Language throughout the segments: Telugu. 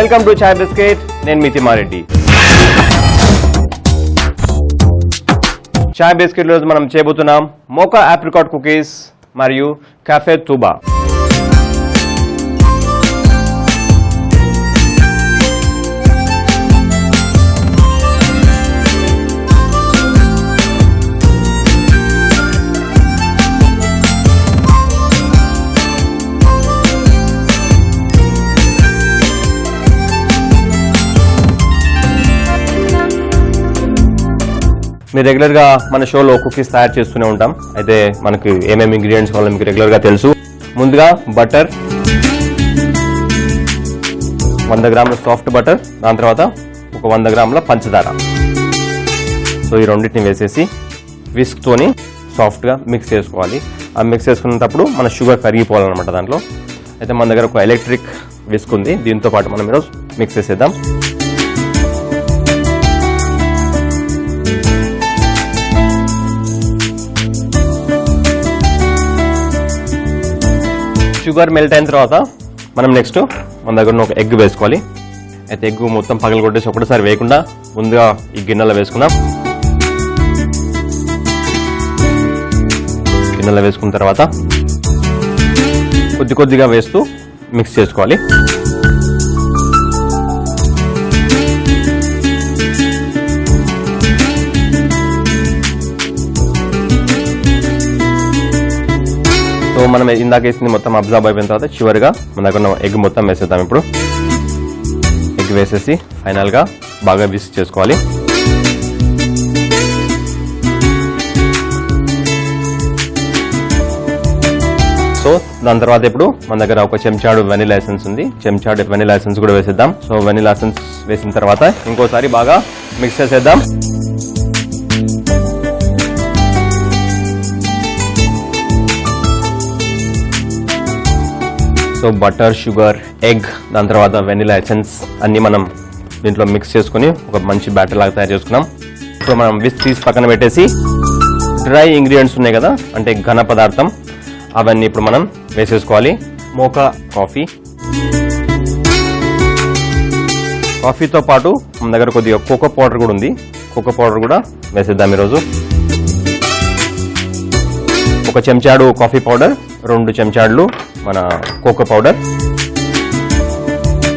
Welcome to chai biscuit. నేను మీ తిమ్మారెడ్డి. చాయ్ బిస్కెట్ రోజు మనం చేయబోతున్నాం మోకా ఆప్రికాట్ కుకీస్ మరియు కాఫే తూబా. మీరు రెగ్యులర్గా మన షోలో కుకీస్ తయారు చేస్తూనే ఉంటాం. అయితే మనకి ఏమేమి ఇంగ్రీడియంట్స్ కావాలో మీకు రెగ్యులర్గా తెలుసు. ముందుగా బటర్, 100 గ్రాముల సాఫ్ట్ బటర్, దాని తర్వాత ఒక 100 గ్రాముల పంచదార. సో ఈ రెండింటిని వేసేసి విస్క్తోని సాఫ్ట్గా మిక్స్ చేసుకోవాలి. ఆ మిక్స్ చేసుకున్నప్పుడు మన షుగర్ కరిగిపోవాలన్నమాట దాంట్లో. అయితే మన దగ్గర ఒక ఎలక్ట్రిక్ విస్క్ ఉంది, దీంతో పాటు మనం ఈరోజు మిక్స్ చేసేద్దాం. షుగర్ మెల్ట్ అయిన తర్వాత మనం నెక్స్ట్ మన దగ్గర ఒక ఎగ్ వేసుకోవాలి. అయితే ఎగ్ మొత్తం పగలు కొట్టేసి ఒకటిసారి వేయకుండా ముందుగా ఈ గిన్నెలో వేసుకుందాం. గిన్నెలో వేసుకున్న తర్వాత కొద్ది కొద్దిగా వేస్తూ మిక్స్ చేసుకోవాలి. సో మనం ఇందాక వేసింది మొత్తం అబ్జర్వ్ అయిపోయిన తర్వాత చివరిగా మన దగ్గర ఎగ్ మొత్తం వేసేద్దాం. ఇప్పుడు ఎగ్ వేసేసి ఫైనల్గా బాగా విస్క్ చేసుకోవాలి. సో దాని తర్వాత ఇప్పుడు మన దగ్గర ఒక చెంచాడు వెనిలా ఎసెన్స్ ఉంది, చెంచాడు వెనిలా ఎసెన్స్ కూడా వేసేద్దాం. సో వెనిలా ఎసెన్స్ వేసిన తర్వాత ఇంకోసారి బాగా మిక్స్ చేసేద్దాం. సో బటర్, షుగర్, ఎగ్, దాని తర్వాత వెనిలా ఎసెన్స్ అన్నీ మనం దీంట్లో మిక్స్ చేసుకుని ఒక మంచి బ్యాటర్ లాగా తయారు చేసుకున్నాం. ఇప్పుడు మనం విస్క్ తీసి పక్కన పెట్టేసి డ్రై ఇంగ్రీడియంట్స్ ఉన్నాయి కదా, అంటే ఘన పదార్థం, అవన్నీ ఇప్పుడు మనం వేసేసుకోవాలి. మోకా కాఫీతో పాటు మన దగ్గర కొద్దిగా కోకో పౌడర్ కూడా ఉంది, కోకో పౌడర్ కూడా వేసేద్దాం ఈరోజు. ఒక చెంచాడు కాఫీ పౌడర్, 2 చెంచాడులు మన కోకో పౌడర్,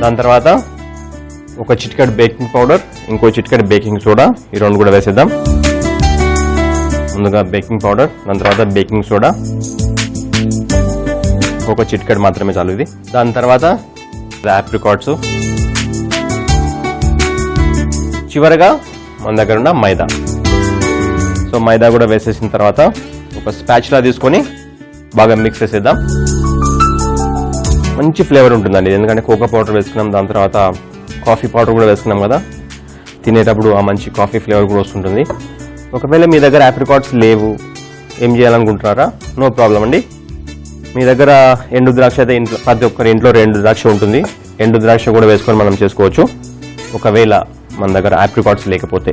దాని తర్వాత ఒక చిటికెడు బేకింగ్ పౌడర్, ఇంకో చిటికెడు బేకింగ్ సోడా, ఈ రెండు కూడా వేసేద్దాం. ముందుగా బేకింగ్ పౌడర్, దాని తర్వాత బేకింగ్ సోడా, ఒక చిటికెడు మాత్రమే చాలు ఇది. దాని తర్వాత ఆప్రికాట్స్, చివరగా మన దగ్గర ఉన్న మైదా. సో మైదా కూడా వేసేసిన తర్వాత ఒక స్పాచులా తీసుకొని బాగా మిక్స్ చేసేద్దాం. మంచి ఫ్లేవర్ ఉంటుందండి, ఎందుకంటే కోకో పౌడర్ వేసుకున్నాం, దాని తర్వాత కాఫీ పౌడర్ కూడా వేసుకున్నాం కదా, తినేటప్పుడు ఆ మంచి కాఫీ ఫ్లేవర్ కూడా వస్తుంటుంది. ఒకవేళ మీ దగ్గర ఆప్రికాట్స్ లేవు, ఏం చేయాలనుకుంటున్నారా? నో ప్రాబ్లం అండి. మీ దగ్గర ఎండు ద్రాక్ష అయితే ఇంట్లో ప్రతి ఒక్కరి ఇంట్లో 2 ద్రాక్ష ఉంటుంది, ఎండు ద్రాక్ష కూడా వేసుకొని మనం చేసుకోవచ్చు, ఒకవేళ మన దగ్గర ఆప్రికాట్స్ లేకపోతే.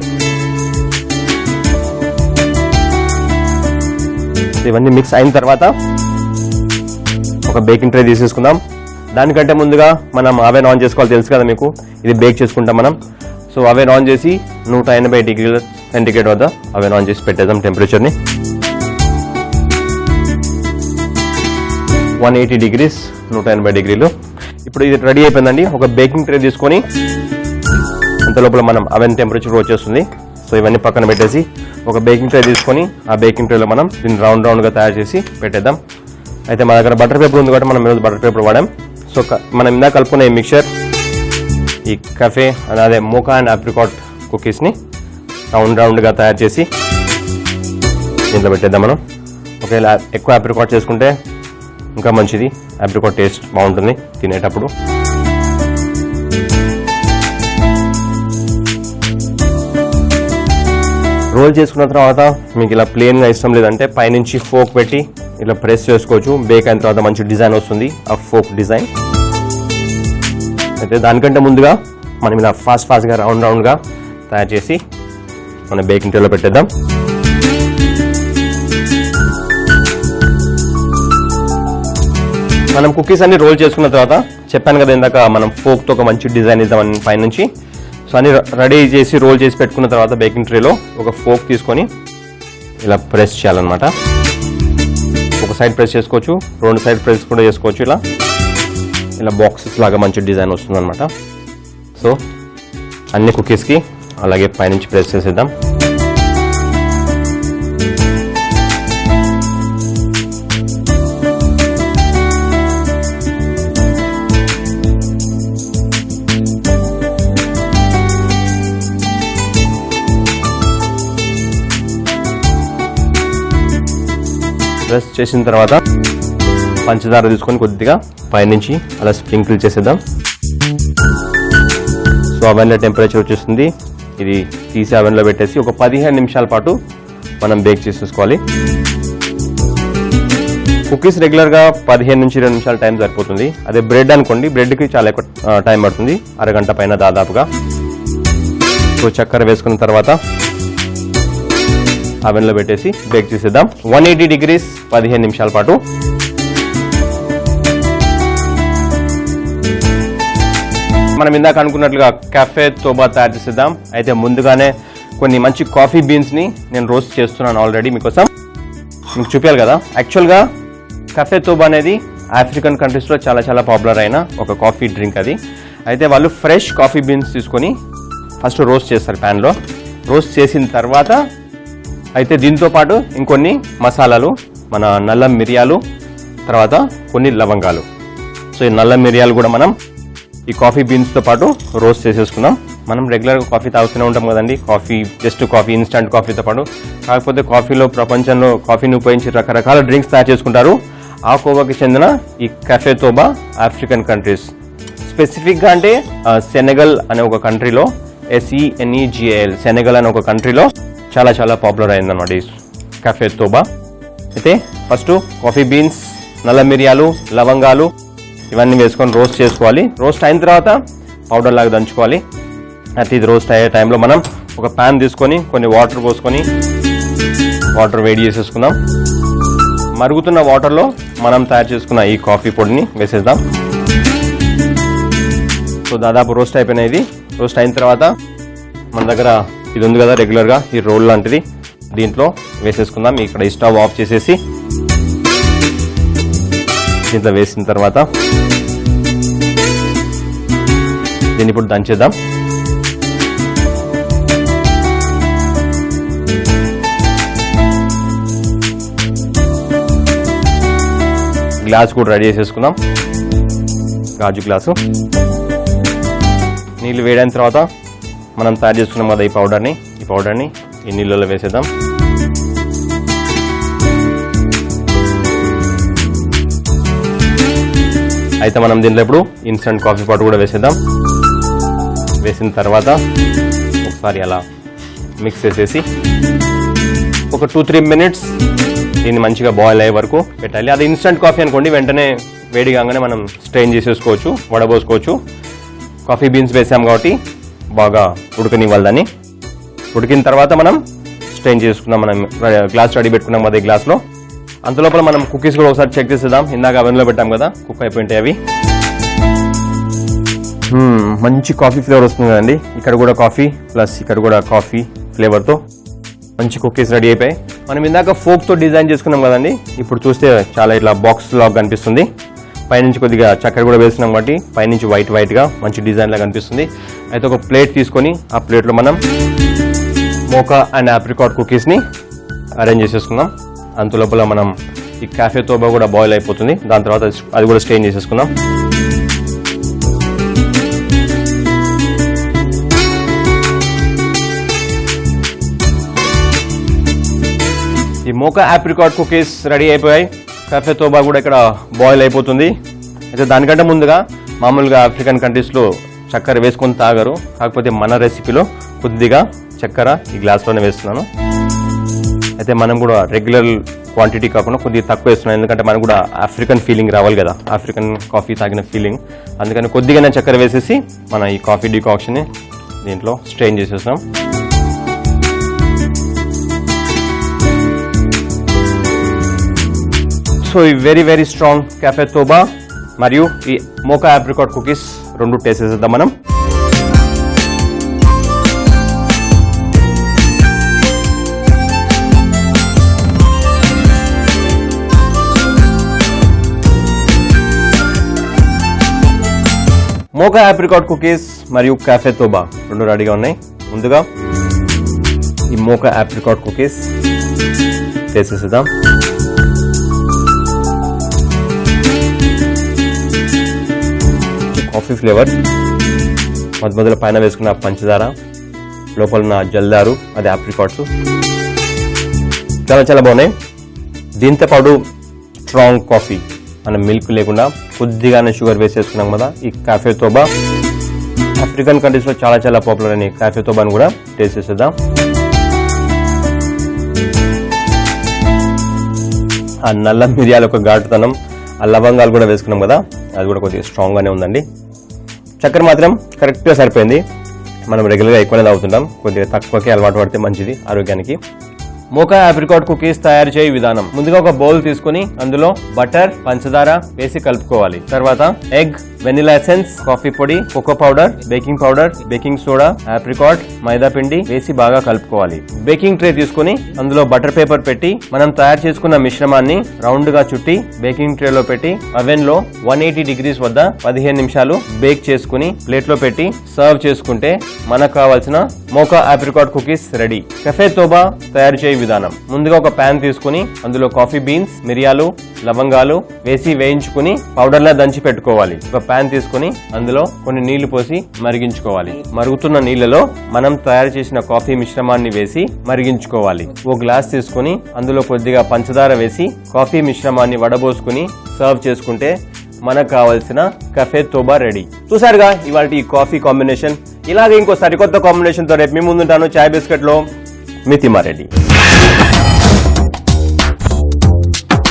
ఇవన్నీ మిక్స్ అయిన తర్వాత ఒక బేకింగ్ ట్రే తీసేసుకుందాం. దానికంటే ముందుగా మనం అవెన్ ఆన్ చేసుకోవాలి, తెలుసు కదా మీకు, ఇది బేక్ చేసుకుంటాం మనం. సో అవెన్ ఆన్ చేసి 180 డిగ్రీల సెంటిగ్రేడ్ వద్ద అవెన్ ఆన్ చేసి పెట్టేద్దాం టెంపరేచర్ని. 180 డిగ్రీస్, 180 డిగ్రీలు. ఇప్పుడు ఇది రెడీ అయిపోయిందండి. ఒక బేకింగ్ ట్రే తీసుకొని అంత లోపల మనం అవెన్ టెంపరేచర్ వచ్చేస్తుంది. సో ఇవన్నీ పక్కన పెట్టేసి ఒక బేకింగ్ ట్రే తీసుకొని ఆ బేకింగ్ ట్రేలో మనం దీన్ని రౌండ్గా తయారు చేసి పెట్టేద్దాం. అయితే మన దగ్గర బటర్ పేపర్ ఉంది కాబట్టి మనం ఈరోజు బటర్ పేపర్ వాడాం. సో మనం ఇందాక కలుపుకున్న ఈ మిక్చర్, ఈ కఫే అదే మోకా అండ్ ఆప్రికాట్ కుకీస్ని రౌండ్గా తయారు చేసి దీంట్లో పెట్టేద్దాం మనం. ఒకవేళ ఎక్కువ ఆప్రికాట్ చేసుకుంటే ఇంకా మంచిది, ఆప్రికాట్ టేస్ట్ బాగుంటుంది తినేటప్పుడు. రోల్ చేసుకున్న తర్వాత మీకు ఇలా ప్లెయిన్గా ఇష్టం లేదంటే పైనుంచి ఫోక్ పెట్టి ఇలా ప్రెస్ చేసుకోవచ్చు. బేక్ అయిన తర్వాత మంచి డిజైన్ వస్తుంది, ఆ ఫోక్ డిజైన్. అయితే దానికంటే ముందుగా మనం ఇలా ఫాస్ట్గా రౌండ్గా తయారు చేసి మన బేకింగ్ ట్రేలో పెట్టేద్దాం. మనం కుకీస్ అన్ని రోల్ చేసుకున్న తర్వాత చెప్పాను కదా ఇందాక మనం ఫోక్తో ఒక మంచి డిజైన్ ఇద్దామని పైనుంచి. సో అన్ని రెడీ చేసి రోల్ చేసి పెట్టుకున్న తర్వాత బేకింగ్ ట్రేలో ఒక ఫోక్ తీసుకొని ఇలా ప్రెస్ చేయాలన్నమాట. ఒక సైడ్ ప్రెస్ చేసుకోవచ్చు, 2 సైడ్ ప్రెస్ కూడా చేసుకోవచ్చు. ఇలా బాక్సెస్ లాగా మంచి డిజైన్ వస్తుంది అనమాట. సో అన్ని కుకీస్కి అలాగే పైనుంచి ప్రెస్ చేసేద్దాం. ప్రెస్ చేసిన తర్వాత పంచదార తీసుకొని కొద్దిగా పైనుంచి అలా స్ప్రింకిల్ చేసేద్దాం. సో అవెన్లో టెంపరేచర్ వచ్చేస్తుంది. ఇది తీసి అవెన్లో పెట్టేసి ఒక 15 నిమిషాల పాటు మనం బేక్ చేసేసుకోవాలి. కుకీస్ రెగ్యులర్గా 15 నుంచి 20 నిమిషాల టైం సరిపోతుంది. అదే బ్రెడ్ అనుకోండి, బ్రెడ్కి చాలా ఎక్కువ టైం పడుతుంది, అరగంట పైన దాదాపుగా. సో చక్కెర వేసుకున్న తర్వాత అవెన్లో పెట్టేసి బేక్ చేసేద్దాం 180 degrees 15 నిమిషాల పాటు. మనం ఇందాక అనుకున్నట్లుగా కాఫే తోబా తయారు చేసేద్దాం. అయితే ముందుగానే కొన్ని మంచి కాఫీ బీన్స్ని నేను రోస్ట్ చేస్తున్నాను ఆల్రెడీ మీకోసం, మీకు చూపించాలి కదా. యాక్చువల్గా కాఫే తోబా అనేది ఆఫ్రికన్ కంట్రీస్లో చాలా చాలా పాపులర్ అయిన ఒక కాఫీ డ్రింక్ అది. అయితే వాళ్ళు ఫ్రెష్ కాఫీ బీన్స్ తీసుకొని ఫస్ట్ రోస్ట్ చేస్తారు ప్యాన్లో. రోస్ట్ చేసిన తర్వాత అయితే దీంతో పాటు ఇంకొన్ని మసాలాలు, మన నల్ల మిరియాలు, తర్వాత కొన్ని లవంగాలు. సో ఈ నల్ల మిరియాలు కూడా మనం ఈ కాఫీ బీన్స్తో పాటు రోస్ట్ చేసేసుకుందాం. మనం రెగ్యులర్గా కాఫీ తాగుతూనే ఉంటాం కదండి, కాఫీ జస్ట్ కాఫీ ఇన్స్టంట్ కాఫీతో పాటు. కాకపోతే కాఫీలో ప్రపంచంలో కాఫీని ఉపయోగించి రకరకాల డ్రింక్స్ తయారు చేసుకుంటారు. ఆ కోవాకి చెందిన ఈ కాఫే తోబా ఆఫ్రికన్ కంట్రీస్, స్పెసిఫిక్గా అంటే సెనెగల్ అనే ఒక కంట్రీలో, SENEGAL సెనెగల్ అనే ఒక కంట్రీలో చాలా చాలా పాపులర్ అయిందన్నమాట ఈ కాఫే తోబా. అయితే ఫస్ట్ కాఫీ బీన్స్, నల్ల మిరియాలు, లవంగాలు ఇవన్నీ వేసుకొని రోస్ట్ చేసుకోవాలి. రోస్ట్ అయిన తర్వాత పౌడర్ లాగా దంచుకోవాలి. అయితే ఇది రోస్ట్ అయ్యే టైంలో మనం ఒక ప్యాన్ తీసుకొని కొన్ని వాటర్ పోసుకొని వాటర్ వేడి చేసేసుకుందాం. మరుగుతున్న వాటర్లో మనం తయారు చేసుకున్న ఈ కాఫీ పొడిని వేసేద్దాం. సో దాదాపు రోస్ట్ అయిపోయినాయి. రోస్ట్ అయిన తర్వాత మన దగ్గర ఇది ఉంది కదా రెగ్యులర్గా ఈ రోల్ లాంటిది, దీంట్లో వేసేసుకుందాం. ఇక్కడ ఈ స్టవ్ ఆఫ్ చేసేసి దీంట్లో వేసిన తర్వాత దీన్ని ఇప్పుడు దంచేద్దాం. గ్లాస్ కూడా రెడీ చేసేసుకుందాం, గాజు గ్లాసు. నీళ్ళు వేడైన తర్వాత మనం తయారు చేసుకున్నాం కదా ఈ పౌడర్ని ఈ నీళ్ళలో వేసేద్దాం. అయితే మనం దీంట్లో ఇప్పుడు ఇన్స్టంట్ కాఫీ పౌడర్ కూడా వేసేద్దాం. వేసిన తర్వాత ఒకసారి అలా మిక్స్ చేసేసి ఒక 2-3 minutes దీన్ని మంచిగా బాయిల్ అయ్యే వరకు పెట్టాలి. అది ఇన్స్టంట్ కాఫీ అనుకోండి, వెంటనే వేడి కాగానే మనం స్ట్రెయిన్ చేసేసుకోవచ్చు, వడబోసుకోవచ్చు. కాఫీ బీన్స్ వేసాం కాబట్టి బాగా ఉడకనివ్వాలి దాన్ని. ఉడికిన తర్వాత మనం స్ట్రెయిన్ చేసుకుందాం. మనం గ్లాస్ రెడీ పెట్టుకున్నాం అదే గ్లాస్లో. అంతలోపల మనం కుకీస్ కూడా ఒకసారి చెక్ చేసేద్దాం. ఇందాక అవెన్లో పెట్టాం కదా, కుక్ అయిపోయింటాయి అవి. మంచి కాఫీ ఫ్లేవర్ వస్తుంది కదండి. ఇక్కడ కూడా కాఫీ ప్లస్ ఇక్కడ కూడా కాఫీ ఫ్లేవర్తో మంచి కుకీస్ రెడీ అయిపోయాయి. మనం ఇందాక ఫోక్తో డిజైన్ చేసుకున్నాం కదండి, ఇప్పుడు చూస్తే చాలా ఇట్లా బాక్స్ లాగా కనిపిస్తుంది. పైనుంచి కొద్దిగా చక్కెర కూడా వేసినాం కాబట్టి పైనుంచి వైట్గా మంచి డిజైన్ లాగా కనిపిస్తుంది. అయితే ఒక ప్లేట్ తీసుకొని ఆ ప్లేట్లో మనం మోకా అండ్ ఆప్రికాట్ కుకీస్ని అరేంజ్ చేసేసుకుందాం. అంతలోపల మనం ఈ కాఫే తోబా కూడా బాయిల్ అయిపోతుంది. దాని తర్వాత అది కూడా స్ట్రెయిన్ చేసేసుకుందాం. ఈ మోకా ఆప్రికాట్ కుకీస్ రెడీ అయిపోయాయి. కాఫే తోబా కూడా ఇక్కడ బాయిల్ అయిపోతుంది. అయితే దానికంటే ముందుగా మామూలుగా ఆఫ్రికన్ కంట్రీస్లో చక్కెర వేసుకొని తాగరు. కాకపోతే మన రెసిపీలో కొద్దిగా చక్కెర ఈ గ్లాస్లోనే వేస్తున్నాను. అయితే మనం కూడా రెగ్యులర్ క్వాంటిటీ కాకుండా కొద్దిగా తక్కువ వేస్తున్నాం, ఎందుకంటే మనకు కూడా ఆఫ్రికన్ ఫీలింగ్ రావాలి కదా, ఆఫ్రికన్ కాఫీ తాగిన ఫీలింగ్. అందుకని కొద్దిగానే చక్కెర వేసేసి మన ఈ కాఫీ డికాక్షన్ని దీంట్లో స్ట్రెయిన్ చేసేస్తాం. సో ఈ వెరీ స్ట్రాంగ్ కాఫే తోబా మరియు ఈ మోకా ఆప్రికాట్ కుకీస్ రెండు టేస్ట్ చేద్దాం మనం. మోకా ఆప్రికాట్ కుకీస్ మరియు కాఫే తోబా రెండు రెడీగా ఉన్నాయి. ముందుగా ఈ మోకా ఆప్రికాట్ కుకీస్ టేస్ట్ చేద్దాం. కాఫీ ఫ్లేవర్, మొదల పైన వేసుకున్న పంచదార, లోపల ఉన్న జల్దారు అది ఆప్రికాట్స్ చాలా చాలా బాగున్నాయి. దీంతో పాటు స్ట్రాంగ్ కాఫీ, మనం మిల్క్ లేకుండా కొద్దిగానే షుగర్ వేసేసుకున్నాం కదా. ఈ కాఫే తోబా ఆఫ్రికన్ కంట్రీస్ లో చాలా చాలా పాపులర్ అని కాఫే తోబాను కూడా టేస్ట్ చేసేద్దాం. ఆ నల్ల మిరియాల ఒక ఘాటుతనం, ఆ లవంగాలు కూడా వేసుకున్నాం కదా, అది కూడా కొద్దిగా స్ట్రాంగ్ గానే ఉందండి. చక్కెర మాత్రం కరెక్ట్ గా సరిపోయింది. మనం రెగ్యులర్ గా ఎక్కువనే తాగుతుంటాం, కొద్దిగా తక్కువకే అలవాటు పడితే మంచిది ఆరోగ్యానికి. మోకా ఆప్రికాట్ కుకీస్ తయారు చేయ విధానం. ముందుగా ఒక బౌల్ తీసుకుని అందులో బటర్, పంచదార వేసి కలుపుకోవాలి. తర్వాత ఎగ్, వెనిలా ఎసెన్స్, కాఫీ పొడి, cocoa powder, baking powder, baking soda, apricot, maida పిండి వేసి బాగా కలుపుకోవాలి. బేకింగ్ ట్రే తీసుకుని అందులో బటర్ పేపర్ పెట్టి మనం తయారు చేసుకున్న మిశ్రమాన్ని రౌండ్ గా చుట్టి బేకింగ్ ట్రే లో పెట్టి అవెన్ లో 180 degrees వద్ద 15 నిమిషాలు బేక్ చేసుకుని ప్లేట్ లో పెట్టి సర్వ్ చేసుకుంటే మనకు కావాల్సిన మోకా ఆప్రికాట్ కుకీస్ రెడీ. కాఫే తోబా తయారు చేయ విధానం. ముందుగా ఒక ప్యాన్ తీసుకుని అందులో కాఫీ బీన్స్, మిరియాలు, లవంగాలు వేసి వేయించుకుని పౌడర్ లా దంచి పెట్టుకోవాలి. ఒక ప్యాన్ తీసుకుని అందులో కొన్ని నీళ్లు పోసి మరిగించుకోవాలి. మరుగుతున్న నీళ్లలో మనం తయారు చేసిన కాఫీ మిశ్రమాన్ని వేసి మరిగించుకోవాలి. ఓ గ్లాస్ తీసుకుని అందులో కొద్దిగా పంచదార వేసి కాఫీ మిశ్రమాన్ని వడబోసుకుని సర్వ్ చేసుకుంటే మనకు కావాల్సిన కాఫే తోబా రెడీ. చూసారుగా ఇవాళ ఈ కాఫీ కాంబినేషన్. ఇలాగే ఇంకో సరికొత్త కాంబినేషన్ తో రేపు మీ ముందుంటాను. చాయ్ బిస్కెట్ లో మీ తిమ్మారెడ్డి.